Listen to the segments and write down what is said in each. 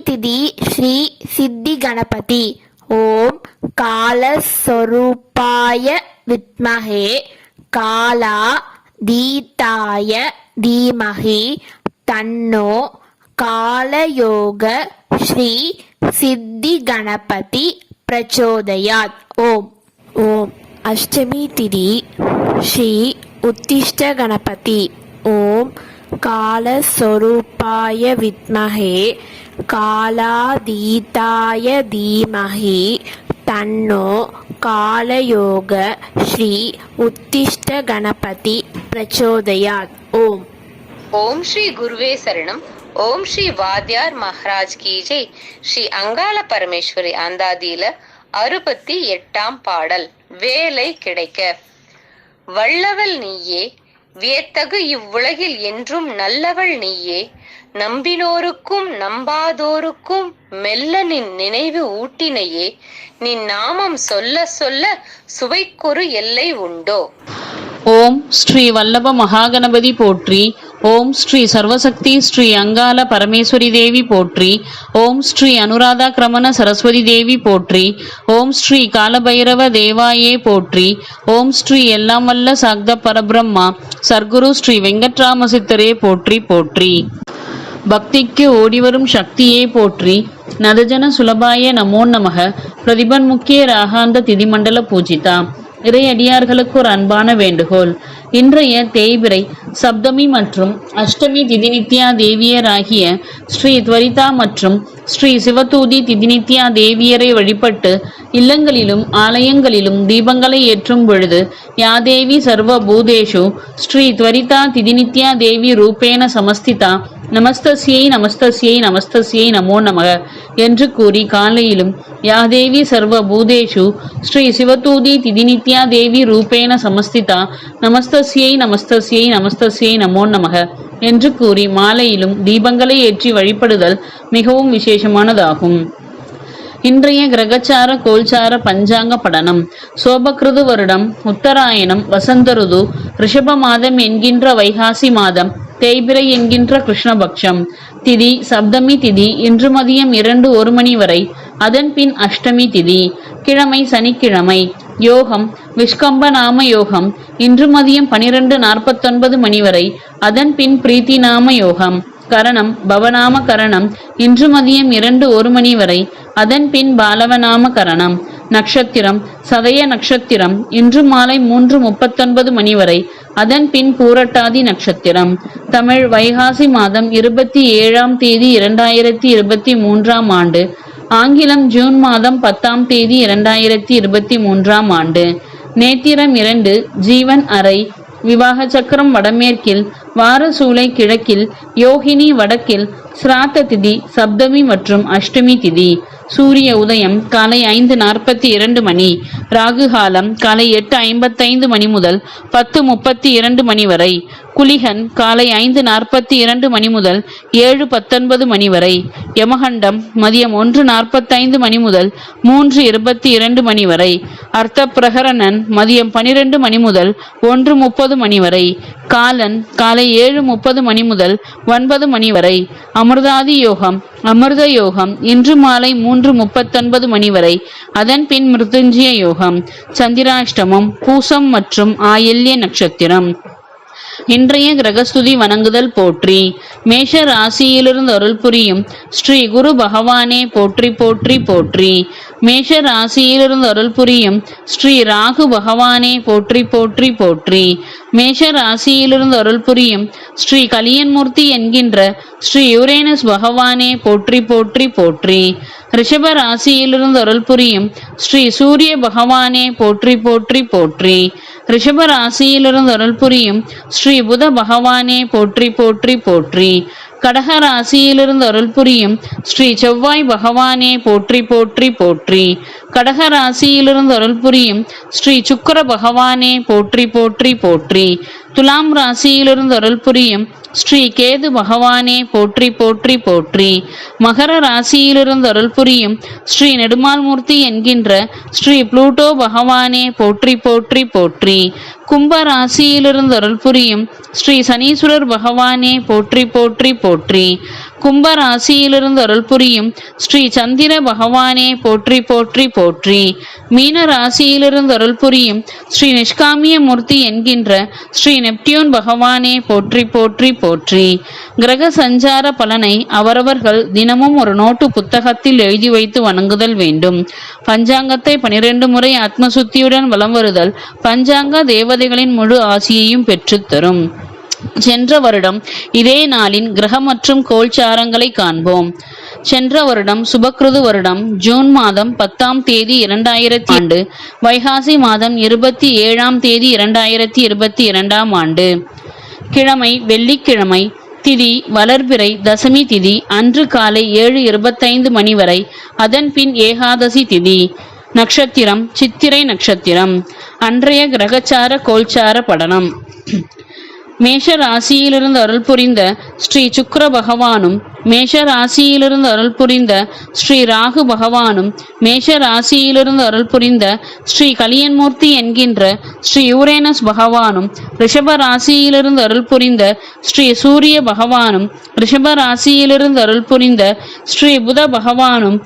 திதி ஸ்ரீ சித்தி கணபதி. ஓம் காலஸ்வரூபாய வித்மஹே காலாதீதாய தீமஹி தன்னோ காலயோக ஸ்ரீ சித்தி கணபதி பிரச்சோதயாத். ஓம் ஓம் அஷ்டமி திதி ஸ்ரீ உத்திஷ்ட கணபதி. ஓம் காலஸ்வரூபாய வித்மஹே காலாதீதாய தீமஹி தன்னோ காலயோக ஸ்ரீ உத்திஷ்ட கணபதி பிரச்சோதயாத். ஓம் ஓம் ஸ்ரீ குருவே சரணம். ஓம் ஸ்ரீ வாத்யார் மகாராஜ் கி ஜெய். ஸ்ரீ அங்காள பரமேஸ்வரி அந்தாதியில 68ஆம் பாடல். வேலை கிடைக்க. வல்லவள் நீயே, வியத்தகு இவ்வுலகில் என்றும் நல்லவள் நீயே, நம்பினோருக்கும் நம்பாதோருக்கும் மெல்ல நின் நினைவு ஊட்டினையே, நின் நாமம் சொல்ல சொல்ல சுவைக்கொரு எல்லை உண்டோ. ஓம் ஸ்ரீ வல்லப மகாகணபதி போற்றி. ஓம் ஸ்ரீ சர்வசக்தி ஸ்ரீ அங்காள பரமேஸ்வரி தேவி போற்றி. ஓம் ஸ்ரீ அனுராதா கிரமண சரஸ்வதி தேவி போற்றி. ஓம் ஸ்ரீ காலபைரவ தேவாயே போற்றி. ஓம் ஸ்ரீ எல்லாம் வல்ல சாக்த பரபிரம்மா சர்க்குரு ஸ்ரீ வெங்கட்ராம சித்தரே போற்றி போற்றி. பக்திக்கு ஓடிவரும் சக்தியே போற்றி. நதஜன சுலபாய நமோ நமக. பிரதிபன் முக்கிய ராகாந்த திதிமண்டல பூஜிதா. இறை அடியார்களுக்கு ஒரு அன்பான வேண்டுகோள். இன்றைய தேய்பிறை சப்தமி மற்றும் அஷ்டமி திதிநித்யா தேவியராகிய ஸ்ரீ துவரிதா மற்றும் ஸ்ரீ சிவதூதி திதிநித்யா தேவியரை வழிபட்டு இல்லங்களிலும் ஆலயங்களிலும் தீபங்களை ஏற்றும் பொழுது யாதேவி சர்வ பூதேஷு ஸ்ரீ துவரிதா திதிநித்யா தேவி ரூபேன சமஸ்திதா நமஸ்தஸ்யை நமஸ்தஸ்யை நமஸ்தஸ்யை நமோ நமக என்று கூறி காலையிலும் யாதேவி சர்வ பூதேஷு ஸ்ரீ சிவதூதி திதிநித்யா தேவி ரூபேன சமஸ்திதா நமஸ்தஸ்யை நமஸ்தஸ்யை நமஸ்தஸ்யை நமோ நமக என்று கூறி மாலையிலும் தீபங்களை ஏற்றி வழிபடுதல் மிகவும் விசேஷமானதாகும். இன்றைய கிரகச்சார கோல்சார பஞ்சாங்க படனம். சோபகிருது வருடம் உத்தராயணம் வசந்த ருது ரிஷப மாதம் என்கின்ற வைகாசி மாதம் தேய்பிறை என்கின்ற கிருஷ்ணபக்ஷம். திதி சப்தமி திதி இன்று மதியம் 2:01 மணி வரை. அதன் பின் அஷ்டமி திதி. கிழமை சனிக்கிழமை. யோகம் விஷ்கம்ப நாம யோகம் இன்று மதியம் 12:49 மணி வரை. அதன் பின் பிரீத்தி நாம யோகம். கரணம் பவநாம கரணம் இன்று மதியம் 2:01 மணி வரை. அதன் பின் பாலவநாம கரணம். நட்சத்திரம் சதய நட்சத்திரம் இன்று மாலை 3:39 மணி வரை. அதன் பின் பூரட்டாதி நட்சத்திரம். தமிழ் வைகாசி மாதம் 27ஆம் தேதி 2023ஆம் ஆண்டு. ஆங்கிலம் ஜூன் மாதம் 10ஆம் தேதி 2023ஆம் ஆண்டு. நேத்திரம் 2, ஜீவன் அறை. விவாக சக்கரம் வடமேற்கில், வாரசூலை கிழக்கில், யோகினி வடக்கில். சிராத்த திதி சப்தமி மற்றும் அஷ்டமி திதி. சூரிய உதயம் காலை 5:42 மணி. ராகுகாலம் காலை 8:55 மணி முதல் 10:32 மணி வரை. குளிகன் காலை 5:42 மணி முதல் 7:19 மணி வரை. யமகண்டம் மதியம் 1:45 மணி முதல் 3:22 மணி வரை. அர்த்த பிரகரணன் மதியம் 12 மணி முதல் 1:30 மணி வரை. காலன் காலை 7:30 மணி முதல் 9 மணி வரை. அமிர்தாதி யோகம் அமிர்த யோகம் இன்று மாலை 3:39 மணி வரை. அதன் பின் மிருத்யுஞ்சய யோகம். சந்திராஷ்டமம் பூசம் மற்றும் ஆயில்ய நட்சத்திரம். இன்றைய கிரகஸ்துதி வணங்குதல் போற்றி. மேஷ ராசியிலிருந்து அருள் புரியும் ஸ்ரீ குரு பகவானே போற்றி போற்றி போற்றி. மேஷ ராசியிலிருந்து அருள் புரியும் ஸ்ரீ ராகு பகவானே போற்றி போற்றி போற்றி. மேஷ ராசியிலிருந்து அருள் புரியும் ஸ்ரீ கலியன்மூர்த்தி என்கின்ற ஸ்ரீ யுரேனஸ் பகவானே போற்றி போற்றி போற்றி. ரிஷப ராசியிலிருந்து அருள் புரியும் ஸ்ரீ சூரிய பகவானே போற்றி போற்றி போற்றி. ரிஷப ராசியிலிருந்து அருள் புரியும் ஸ்ரீ புத பகவானே போற்றி போற்றி போற்றி. கடக ராசியிலிருந்து அருள் புரியும் ஸ்ரீ செவ்வாய் பகவானே போற்றி போற்றி போற்றி. கடக ராசியிலிருந்து அருள் புரியும் ஸ்ரீ சுக்கிர பகவானே போற்றி போற்றி போற்றி. துலாம் ராசியிலிருந்து அருள் புரியும் ஸ்ரீ கேது பகவானே போற்றி போற்றி போற்றி. மகர ராசியிலிருந்து அருள் புரியும் ஸ்ரீ நெடுமால்மூர்த்தி என்கின்ற ஸ்ரீ புளூட்டோ பகவானே போற்றி போற்றி போற்றி. கும்ப ராசியிலிருந்து அருள் புரியும் ஸ்ரீ சனீஸ்வரர் பகவானே போற்றி போற்றி போற்றி. கும்ப ராசியிலிருந்து அருள் புரியும் ஸ்ரீ சந்திர பகவானே போற்றி போற்றி போற்றி. மீன ராசியிலிருந்து அருள் புரியும் ஸ்ரீ நிஷ்காமிய மூர்த்தி என்கின்ற ஸ்ரீ நெப்டியூன் பகவானே போற்றி போற்றி போற்றி. கிரக சஞ்சார பலனை அவரவர்கள் தினமும் ஒரு நோட்டு புத்தகத்தில் எழுதி வைத்து வணங்குதல் வேண்டும். பஞ்சாங்கத்தை 12 முறை ஆத்மசுத்தியுடன் வலம் வருதல் பஞ்சாங்க தேவதைகளின் முழு ஆசியையும் பெற்றுத்தரும். சென்ற வருடம் இதே நாளின் கிரக மற்றும் கோல்சாரங்களை காண்போம். சென்ற வருடம் சுபக்ருது வருடம் ஜூன் மாதம் 10ஆம் தேதி 2000 ஆண்டு, வைகாசி மாதம் 27ஆம் தேதி 2022ஆம் ஆண்டு. கிழமை வெள்ளிக்கிழமை, திதி வளர்பிறை தசமி திதி, அன்று காலை 7:25 மணி வரை, அதன் பின் ஏகாதசி திதி. நட்சத்திரம் சித்திரை நட்சத்திரம். அன்றைய கிரகச்சார கோல்சார படனம். மேஷ ராசியிலிருந்து அருள் புரிந்த ஸ்ரீ சுக்கிர பகவானும், மேஷ ராசியிலிருந்து அருள் புரிந்த ஸ்ரீ ராகு பகவானும், மேஷ ராசியிலிருந்து அருள் புரிந்த ஸ்ரீ கலியன்மூர்த்தி என்கின்ற ஸ்ரீ யூரேனஸ் பகவானும், ரிஷப ராசியிலிருந்து அருள் புரிந்த ஸ்ரீ சூரிய பகவானும், ரிஷப ராசியிலிருந்து அருள் புரிந்த ஸ்ரீ புத பகவானும்,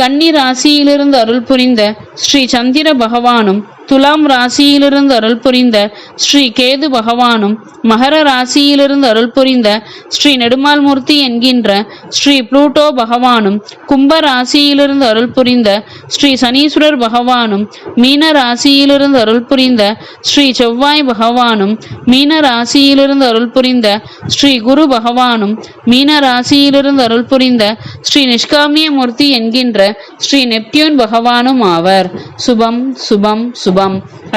கன்னி ராசியிலிருந்து அருள் புரிந்த ஸ்ரீ சந்திர பகவானும், துலாம் ராசியிலிருந்து அருள் புரிந்த ஸ்ரீ கேது பகவானும், மகர ராசியிலிருந்து அருள் புரிந்த ஸ்ரீ நெடுமால்மூர்த்தி என்கின்ற ஸ்ரீ புளூட்டோ பகவானும், கும்ப ராசியிலிருந்து அருள் புரிந்த ஸ்ரீ சனீஸ்வரர் பகவானும், மீன ராசியிலிருந்து அருள் புரிந்த ஸ்ரீ செவ்வாய் பகவானும், மீன ராசியிலிருந்து அருள் புரிந்த ஸ்ரீ குரு பகவானும், மீன ராசியிலிருந்து அருள் புரிந்த ஸ்ரீ நிஷ்காமிய மூர்த்தி என்கின்ற ஸ்ரீ நெப்டியூன் பகவானும் ஆவர். சுபம் சுபம் சுபம்.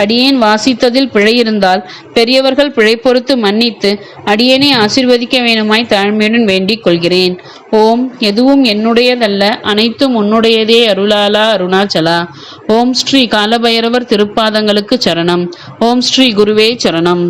அடியேன் வாசித்ததில் பிழை இருந்தால் பெரியவர்கள் பிழை பொறுத்து மன்னித்து அடியேனை ஆசீர்வதிக்க வேணுமாய் தாழ்மையுடன் வேண்டிக் கொள்கிறேன். ஓம் எதுவும் என்னுடையதல்ல, அனைத்தும் உன்னுடையதே அருளாலா அருணாச்சலா. ஓம் ஸ்ரீ காலபைரவர் திருப்பாதங்களுக்கு சரணம். ஓம் ஸ்ரீ குருவே சரணம்.